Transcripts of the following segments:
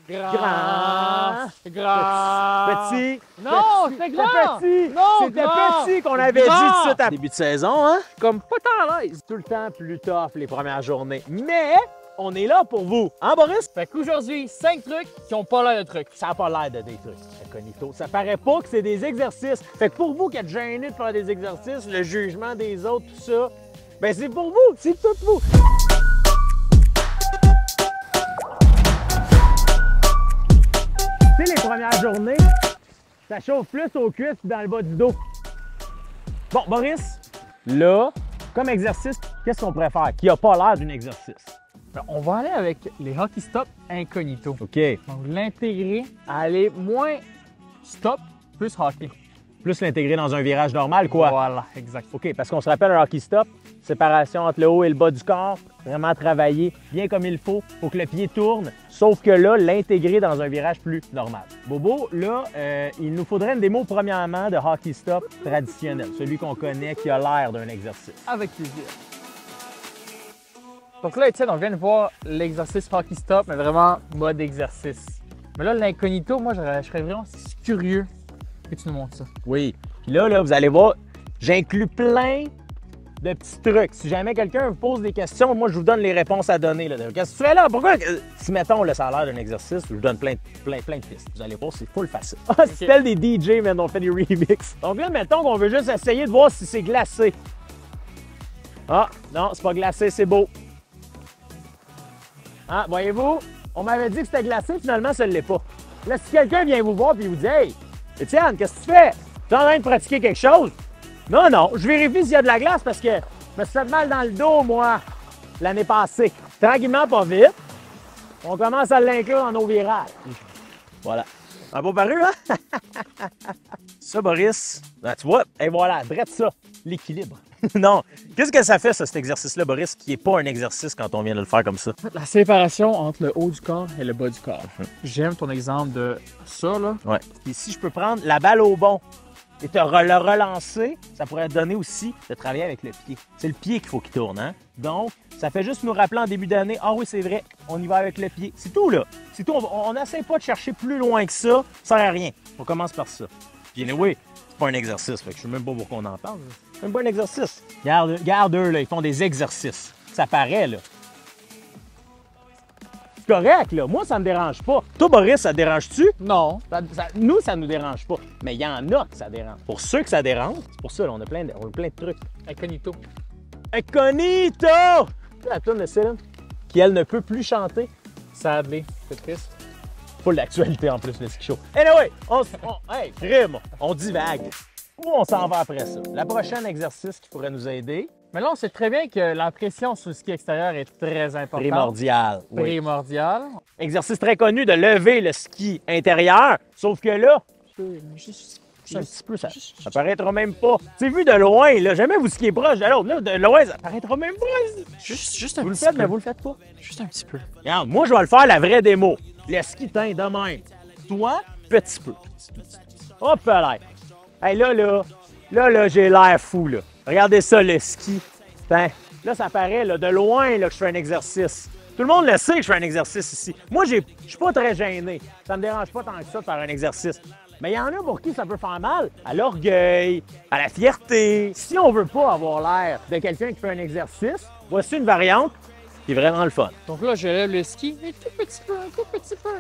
Grand. Petit. Non, c'est grand. Petit. Non, C'était grand. petit qu'on avait dit Grand. tout de suite à début de saison, hein? Comme pas tant à l'aise. Tout le temps plus tough les premières journées. Mais on est là pour vous. Hein, Boris? Fait qu'aujourd'hui, 5 trucs qui ont pas l'air de trucs. Ça n'a pas l'air de des trucs, incognito. Ça paraît pas que c'est des exercices. Fait que pour vous qui êtes gênés de faire des exercices, le jugement des autres, tout ça, ben c'est pour vous, c'est tout vous. Tu sais, les premières journées, ça chauffe plus aux cuisses que dans le bas du dos. Bon, Boris, là, comme exercice, qu'est-ce qu'on pourrait faire qui n'a pas l'air d'un exercice? On va aller avec les hockey stop incognito. OK. Donc l'intégrer à aller moins stop, plus hockey. Plus l'intégrer dans un virage normal, quoi? Voilà, exact. OK, parce qu'on se rappelle un hockey stop, séparation entre le haut et le bas du corps, vraiment travailler bien comme il faut que le pied tourne, sauf que là, l'intégrer dans un virage plus normal. Bobo, là, il nous faudrait une démo premièrement de hockey stop traditionnel, celui qu'on connaît qui a l'air d'un exercice. Avec plaisir. Donc là, Étienne, on vient de voir l'exercice hockey stop, mais vraiment mode exercice. Mais là, l'incognito, moi, je serais vraiment curieux que tu nous montres ça. Oui. Puis là, vous allez voir, j'inclus plein de petits trucs. Si jamais quelqu'un vous pose des questions, moi, je vous donne les réponses à donner. Qu'est-ce que tu fais là? Pourquoi? Si, mettons, là, ça a l'air d'un exercice, je vous donne plein de pistes. Vous allez voir, c'est full facile. Ah, c'est tel des DJ, mais on fait des remix. Donc là, mettons qu'on veut juste essayer de voir si c'est glacé. Ah, non, c'est pas glacé, c'est beau. Ah, voyez-vous, on m'avait dit que c'était glacé, finalement, ça ne l'est pas. Là, si quelqu'un vient vous voir et vous dit « Hey, Étienne, qu'est-ce que tu fais? Tu es en train de pratiquer quelque chose? » Non, non, je vérifie s'il y a de la glace parce que je me suis fait mal dans le dos, moi, l'année passée. Tranquillement, pas vite, on commence à l'inclure dans nos virages. Voilà. Un beau paru, hein? Ça, Boris, ben, tu vois, et voilà, drette ça, l'équilibre. Non, qu'est-ce que ça fait, ça, cet exercice-là, Boris, qui n'est pas un exercice quand on vient de le faire comme ça? La séparation entre le haut du corps et le bas du corps. J'aime ton exemple de ça, là. Ouais. Et si je peux prendre la balle au bon et le relancer, ça pourrait donner aussi de travailler avec le pied. C'est le pied qu'il faut qu'il tourne, hein? Donc, ça fait juste nous rappeler en début d'année, ah oui, c'est vrai, on y va avec le pied. C'est tout, là. C'est tout. On n'essaie pas de chercher plus loin que ça, ça sert à rien. On commence par ça. Puis, oui, c'est pas un exercice, fait que je sais même pas pourquoi on en parle. C'est même pas un exercice. Regarde eux, là, ils font des exercices. Ça paraît, là. C'est correct, là. Moi, ça me dérange pas. Toi, Boris, ça te dérange-tu? Non. Nous, ça nous dérange pas. Mais il y en a que ça dérange. Pour ceux que ça dérange, c'est pour ça, là, on a plein de trucs. Incognito. Incognito! La tourne de Céline, qui, elle, ne peut plus chanter. Sadly. C'est triste. Full d'actualité en plus, le ski show. Anyway, hey, crime, on divague. Où on s'en va après ça? La prochaine exercice qui pourrait nous aider. Mais là, on sait très bien que la pression sur le ski extérieur est très importante. Primordial. Oui. Primordial. Exercice très connu de lever le ski intérieur. Sauf que là, juste un petit peu, ça paraîtra même pas. C'est vu de loin, là. Jamais vous skiez proche de l'autre. Là, de loin, ça paraîtra même pas. Juste un Vous le petit faites, peu. mais vous le faites pas. Juste un petit peu. Regarde, moi, je vais le faire la vraie démo. Le ski teint de même. Toi, petit peu. Hop là. Hey, là, j'ai l'air fou, là. Regardez ça, le ski. Tain. Là, ça paraît, là, de loin, là, que je fais un exercice. Tout le monde le sait que je fais un exercice ici. Moi, je suis pas très gêné. Ça me dérange pas tant que ça de faire un exercice. Mais il y en a pour qui ça peut faire mal. À l'orgueil, à la fierté. Si on veut pas avoir l'air de quelqu'un qui fait un exercice, voici une variante qui est vraiment le fun. Donc là, je lève le ski un tout petit peu, un tout petit peu.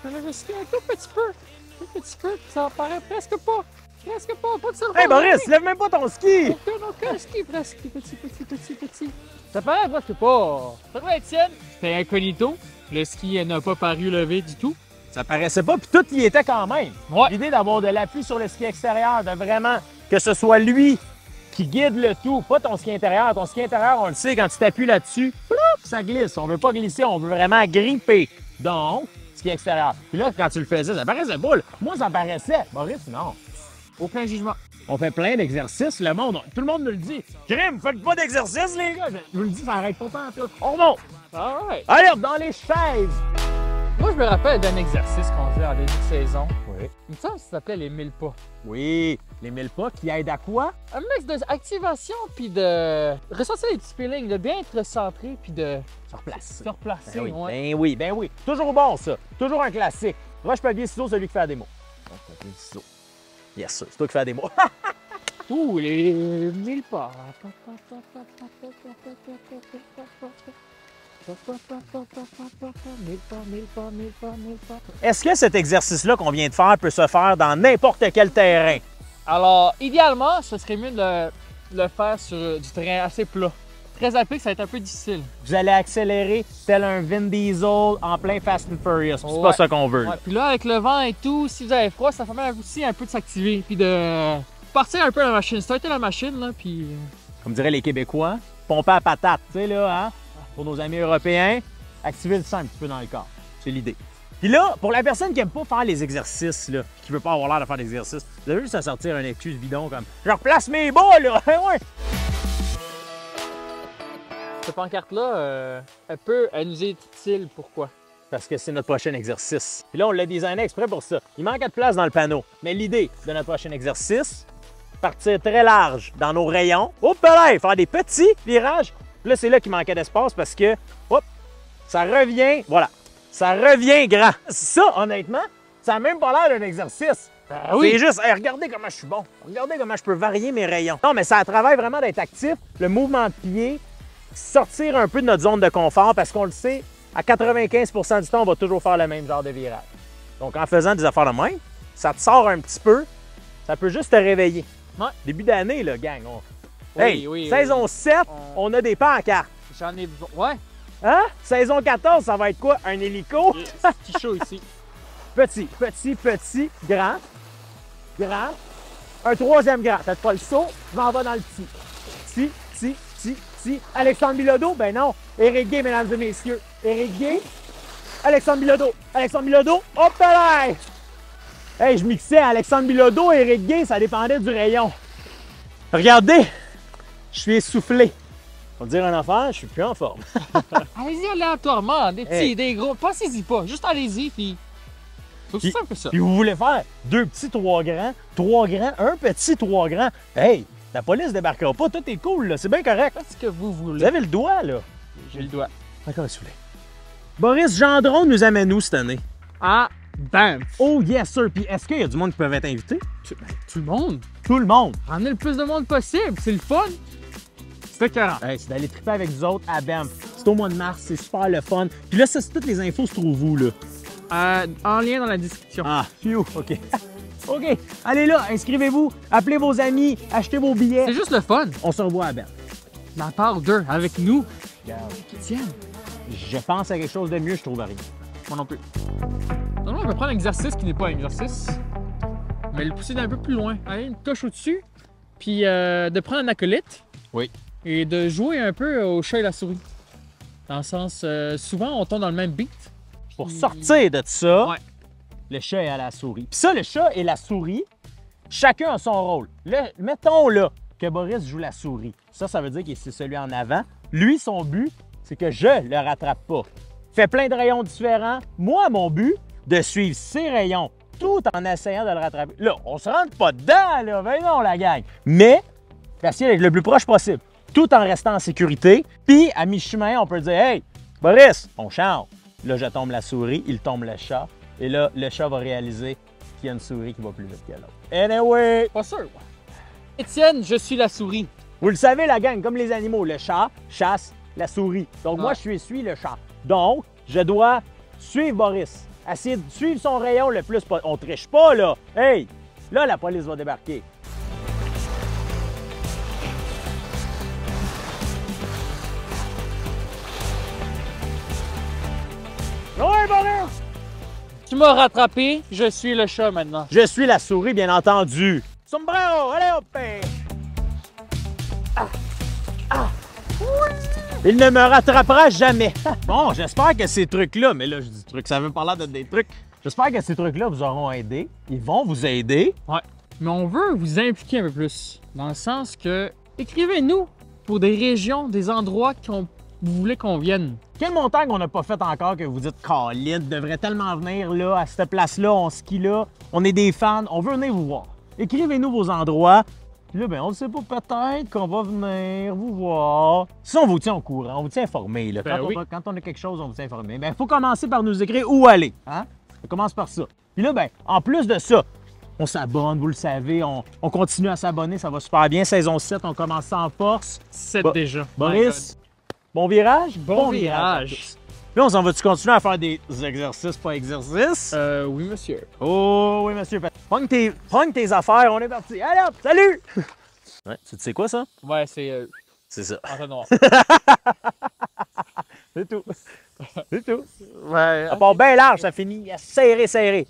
Je lève le ski un tout petit peu, ça apparaît presque pas. Presque pas que ça le Hey Boris, lève même pas ton ski! Aucun ski, presque. Petit. Ça paraît presque pas. Ça doit être Étienne. C'était incognito. Le ski n'a pas paru levé du tout. Ça paraissait pas, puis tout y était quand même. Ouais. L'idée d'avoir de l'appui sur le ski extérieur, de vraiment que ce soit lui qui guide le tout, pas ton ski intérieur. Ton ski intérieur, on le sait, quand tu t'appuies là-dessus, ça glisse. On veut pas glisser, on veut vraiment gripper. Donc, ski extérieur. Puis là, quand tu le faisais, ça paraissait pas. Moi, ça paraissait. Boris, non. Aucun jugement. On fait plein d'exercices, le monde, tout le monde nous le dit. Crime, faites pas d'exercice, les gars. Je vous le dis, ça arrête pas tant. On remonte. All right. Allez, hop, dans les chaises. Moi, je me rappelle d'un exercice qu'on faisait en début de saison. Oui. Il me semble que ça s'appelait les 1000 pas. Oui, les 1000 pas qui aident à quoi? Un mix d'activation puis de ressentir les petits feelings, de bien être centré puis de Se replacer. se replacer. Ben oui, Ouais. ben oui, ben oui. Toujours bon, ça. Toujours un classique. Roche, papier, ciseaux, celui qui fait la démo. Roche, papier, ciseaux. Yes, sir. C'est toi qui fais la démo. Ouh, les 1000 pas. Est-ce que cet exercice-là qu'on vient de faire peut se faire dans n'importe quel terrain? Alors, idéalement, ce serait mieux de le faire sur du terrain assez plat. Très à pic, ça va être un peu difficile. Vous allez accélérer tel un Vin Diesel en plein Fast and Furious. C'est Ouais. pas ça qu'on veut. Ouais, puis là, avec le vent et tout, si vous avez froid, ça permet aussi un peu de s'activer puis de partir un peu la machine, starter la machine, là, puis... Comme diraient les Québécois, pomper à patate, tu sais, là, hein? Pour nos amis européens, activer le sang un petit peu dans le corps. C'est l'idée. Puis là, pour la personne qui aime pas faire les exercices, là, qui veut pas avoir l'air de faire des exercices, vous avez juste à sortir un excuse bidon comme « Je replace mes bas, là! » Ouais. Cette pancarte-là, elle nous est utile. Pourquoi? Parce que c'est notre prochain exercice. Puis là, on l'a designé exprès pour ça. Il manque de place dans le panneau. Mais l'idée de notre prochain exercice, partir très large dans nos rayons. Hop là, faire des petits virages. Puis là, c'est là qu'il manquait d'espace parce que, hop, ça revient, voilà, ça revient grand. Ça, honnêtement, ça n'a même pas l'air d'un exercice. Ben oui. C'est juste, hey, regardez comment je suis bon. Regardez comment je peux varier mes rayons. Non, mais ça travaille vraiment d'être actif, le mouvement de pied, sortir un peu de notre zone de confort parce qu'on le sait, à 95 du temps, on va toujours faire le même genre de virage. Donc, en faisant des affaires de même, ça te sort un petit peu, ça peut juste te réveiller. Ouais. Début d'année, là, gang. Oui, Hey, oui, saison oui. 7, on a des pancartes. J'en ai besoin. Ouais. Hein? Saison 14, ça va être quoi? Un hélico? Petit chaud ici. Petit, petit, petit, grand, grand. Un troisième grand. Faites pas le saut, je m'en vais dans le petit. Petit, petit, petit, petit. Alexandre Bilodeau? Ben non. Éric Gay, mesdames et messieurs. Éric Gay. Alexandre Bilodeau. Alexandre Bilodeau. Hop là! Hey, je mixais Alexandre Bilodeau et Éric Gay, ça dépendait du rayon. Regardez, je suis essoufflé. On va dire un affaire, je suis plus en forme. Allez-y aléatoirement, des petits, Hey. des gros. Pensez-y pas, juste allez-y, puis. C'est aussi simple que ça. Puis vous voulez faire deux petits, trois grands, un petit, trois grands. Hey, la police débarquera pas, tout est cool, là, c'est bien correct. Faites ce que vous Vous voulez. avez le doigt, là. J'ai le doigt. Encore essoufflé. Boris Gendron nous amène où cette année? Ah, bam! Oh yes, sir. Puis est-ce qu'il y a du monde qui peut être invité? Tout le monde. Tout le monde. Ramenez le plus de monde possible, c'est le fun. C'est écœurant. Hey, c'est d'aller triper avec vous autres à Banff. C'est au mois de mars, c'est super le fun. Puis là, ça, c'est toutes les infos se trouvent où, là? En lien dans la description. Ah, phew, OK. OK, allez là, inscrivez-vous, appelez vos amis, achetez vos billets. C'est juste le fun. On se revoit à Banff. Ma part d'eux, avec nous. Regarde, Tiens. je pense à quelque chose de mieux, je trouve rien. Moi non plus. Normalement, on peut prendre un exercice qui n'est pas un exercice, mais le pousser d'un peu plus loin. Aller une coche au-dessus, puis de prendre un acolyte. Oui. Et de jouer un peu au chat et la souris. Dans le sens, souvent, on tombe dans le même beat. Pour sortir de ça, Ouais. le chat est à la souris. Puis ça, le chat et la souris, chacun a son rôle. Mettons là que Boris joue la souris. Ça veut dire que c'est celui en avant. Lui, son but, c'est que je le rattrape pas. Fait plein de rayons différents. Moi, mon but, de suivre ses rayons tout en essayant de le rattraper. Là, on se rentre pas dedans, là. Ben non, la gang. Mais, d'essayer d'être le plus proche possible, tout en restant en sécurité. Puis, à mi-chemin, on peut dire, hey, Boris, on chante. Là, je tombe la souris, il tombe le chat. Et là, le chat va réaliser qu'il y a une souris qui va plus vite que l'autre. Anyway, Pas sûr. Étienne, je suis la souris. vous le savez, la gang, comme les animaux, le chat chasse la souris. Donc, moi, je suis le chat. Donc, je dois suivre Boris. Essayer de suivre son rayon le plus possible. On triche pas, là. Hey, là, la police va débarquer. Ouais, Boris! Tu m'as rattrapé, je suis le chat maintenant. Je suis la souris, bien entendu. Sombrero, allez hop! Il ne me rattrapera jamais. Bon, j'espère que ces trucs-là, mais là, je dis trucs, ça veut pas l'air d'être des trucs. J'espère que ces trucs-là vous auront aidé. Ils vont vous aider. Ouais. Mais on veut vous impliquer un peu plus. Dans le sens que, écrivez-nous pour des régions, des endroits vous voulez qu'on vienne? Quelle montagne on n'a pas faite encore que vous dites Colin devrait tellement venir là, à cette place-là, on skie là, on est des fans, on veut venir vous voir. Écrivez-nous vos endroits. Puis là, ben, on ne sait pas, peut-être qu'on va venir vous voir. Si on vous tient au courant, on vous tient informé. Là. Ben oui. Quand on a quelque chose, on vous tient informé. Ben, il faut commencer par nous écrire où aller. Hein? On commence par ça. Puis là, ben, en plus de ça, on s'abonne, vous le savez, on continue à s'abonner, ça va super bien. Saison 7, on commence ça en force. 7 Bon, déjà. Boris, bon virage? Bon à virage. tous. Là, on s'en va-tu continuer à faire des exercices, pas exercices? Oui, monsieur. Oh oui, monsieur. Pogne tes affaires, on est parti. Allez hop, salut! Ouais, tu sais quoi ça? Ouais, c'est C'est ça. entonnoir. C'est tout. C'est tout. Ouais. À part bien large, ça finit serré, serré.